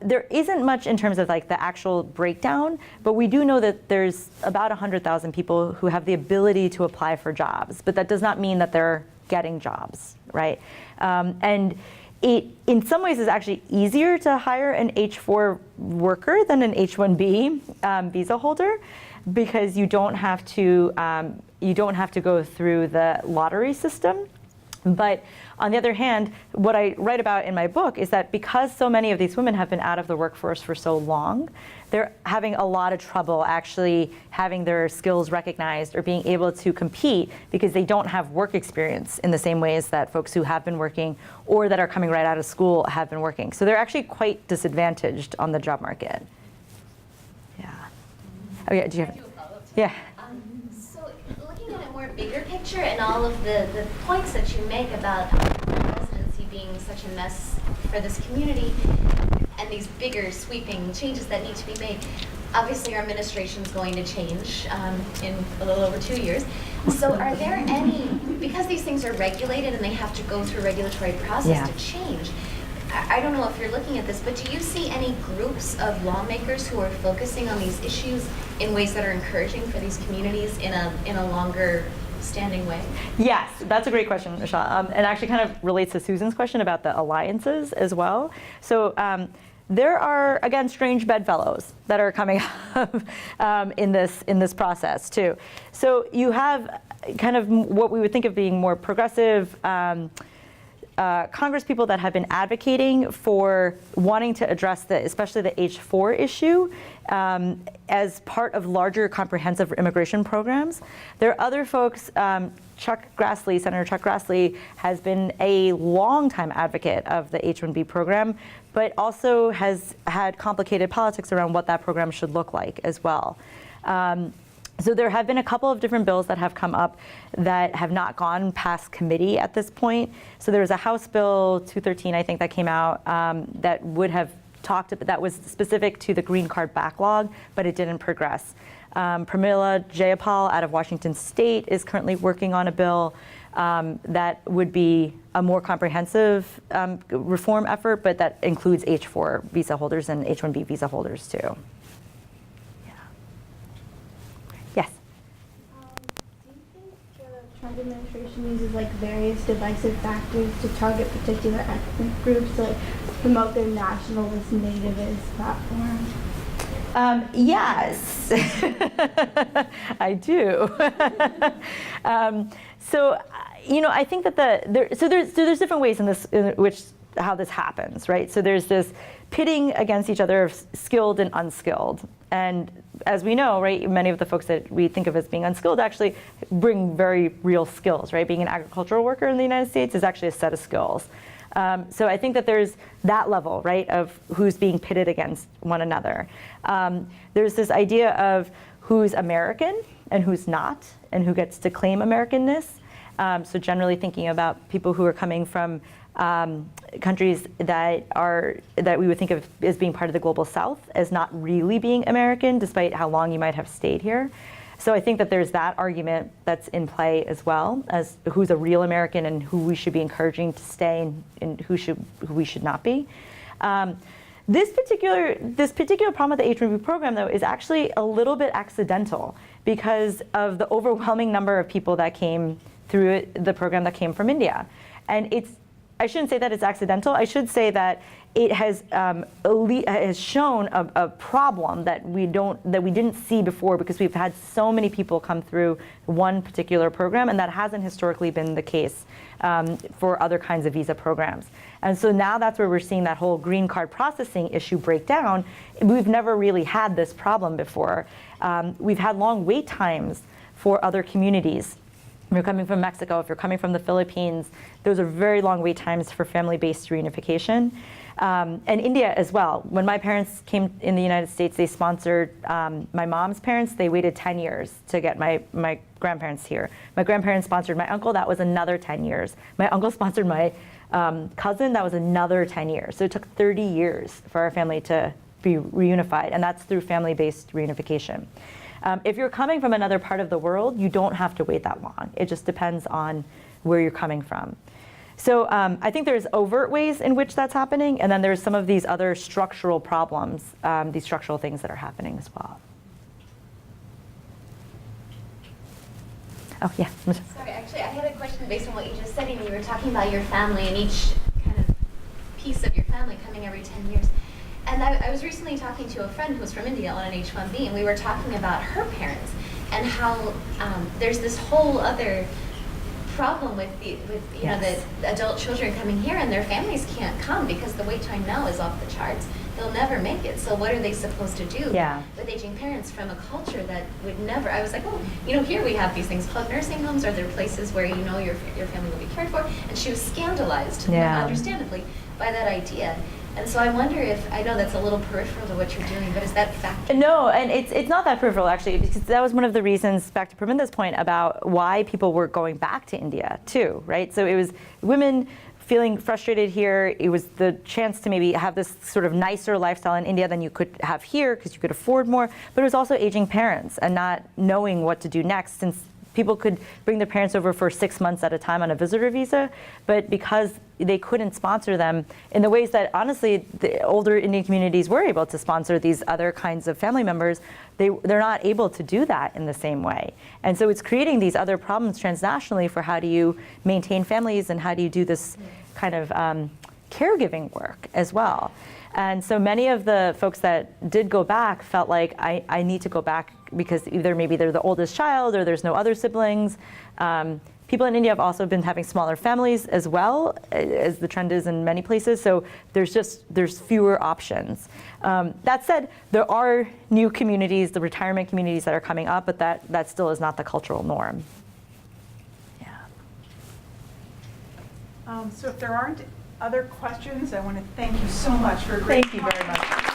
There isn't much in terms of like the actual breakdown, but we do know that there's about 100,000 people who have the ability to apply for jobs, but that does not mean that they're getting jobs, right? And it, in some ways, is actually easier to hire an H4 worker than an H1B visa holder, because you don't have to go through the lottery system. But on the other hand, what I write about in my book is that because so many of these women have been out of the workforce for so long, they're having a lot of trouble actually having their skills recognized or being able to compete, because they don't have work experience in the same ways that folks who have been working or that are coming right out of school have been working. So they're actually quite disadvantaged on the job market. Yeah. Oh yeah, do you have? Yeah. So looking at a more bigger picture and all of the points that you make about residency being such a mess for this community, and these bigger sweeping changes that need to be made, obviously our administration is going to change in a little over 2 years. So are there any, because these things are regulated and they have to go through a regulatory process to change, I don't know if you're looking at this, but do you see any groups of lawmakers who are focusing on these issues in ways that are encouraging for these communities in a longer standing way? Yes, that's a great question, Michelle. And actually kind of relates to Susan's question about the alliances as well. So there are, again, strange bedfellows that are coming up in this process too. So you have kind of what we would think of being more progressive Congress people that have been advocating for wanting to address especially the H-4 issue as part of larger comprehensive immigration programs. There are other folks, Senator Chuck Grassley has been a longtime advocate of the H-1B program, but also has had complicated politics around what that program should look like as well. So there have been a couple of different bills that have come up that have not gone past committee at this point. So there was a House Bill 213, I think, that came out that would have that was specific to the green card backlog, but it didn't progress. Pramila Jayapal out of Washington State is currently working on a bill that would be a more comprehensive reform effort, but that includes H-4 visa holders and H-1B visa holders too. Trump administration uses like various divisive factors to target particular ethnic groups to like, promote their nationalist nativist platform? Yes, I do. So, I think that there's different ways in which how this happens, right? So there's this pitting against each other of skilled and unskilled. And as we know, right, many of the folks that we think of as being unskilled actually bring very real skills, right? Being an agricultural worker in the United States is actually a set of skills. So I think that there's that level, right, of who's being pitted against one another. There's this idea of who's American and who's not, and who gets to claim Americanness. So generally thinking about people who are coming from countries that we would think of as being part of the global South as not really being American, despite how long you might have stayed here. So I think that there's that argument that's in play as well, as who's a real American and who we should be encouraging to stay and who we should not be. This particular problem with the H1B program, though, is actually a little bit accidental because of the overwhelming number of people that came through the program that came from India. And I shouldn't say that it's accidental. I should say that it has shown a problem that we didn't see before, because we've had so many people come through one particular program, and that hasn't historically been the case for other kinds of visa programs. And so now that's where we're seeing that whole green card processing issue break down. We've never really had this problem before. We've had long wait times for other communities. If you're coming from Mexico, if you're coming from the Philippines, those are very long wait times for family-based reunification. And India as well. When my parents came in the United States, they sponsored my mom's parents. They waited 10 years to get my grandparents here. My grandparents sponsored my uncle. That was another 10 years. My uncle sponsored my cousin. That was another 10 years. So it took 30 years for our family to be reunified, and that's through family-based reunification. If you're coming from another part of the world, you don't have to wait that long. It just depends on where you're coming from. So I think there's overt ways in which that's happening, and then there's some of these other structural problems, these structural things that are happening as well. Oh, yeah. Sorry, actually, I had a question based on what you just said, and you were talking about your family and each kind of piece of your family coming every 10 years. And I was recently talking to a friend who was from India on an H1B, and we were talking about her parents and how there's this whole other problem with the adult children coming here, and their families can't come because the wait time now is off the charts. They'll never make it. So what are they supposed to do with aging parents from a culture that would never? I was like, well, here we have these things called nursing homes. Are there places where your family will be cared for? And she was scandalized, understandably, by that idea. And so I wonder if, I know that's a little peripheral to what you're doing, but is that factored? No, and it's not that peripheral, actually, because that was one of the reasons, back to Praminda's point, about why people were going back to India, too, right? So it was women feeling frustrated here. It was the chance to maybe have this sort of nicer lifestyle in India than you could have here, because you could afford more. But it was also aging parents and not knowing what to do next, since people could bring their parents over for 6 months at a time on a visitor visa, but because they couldn't sponsor them in the ways that, honestly, the older Indian communities were able to sponsor these other kinds of family members, they're not able to do that in the same way. And so it's creating these other problems transnationally for how do you maintain families and how do you do this kind of caregiving work as well. And so many of the folks that did go back felt like, I need to go back because either maybe they're the oldest child or there's no other siblings. People in India have also been having smaller families as well, as the trend is in many places. So there's fewer options. That said, there are new communities, the retirement communities that are coming up, but that still is not the cultural norm. So if there aren't other questions, I want to thank you so much for a great Thank you very much.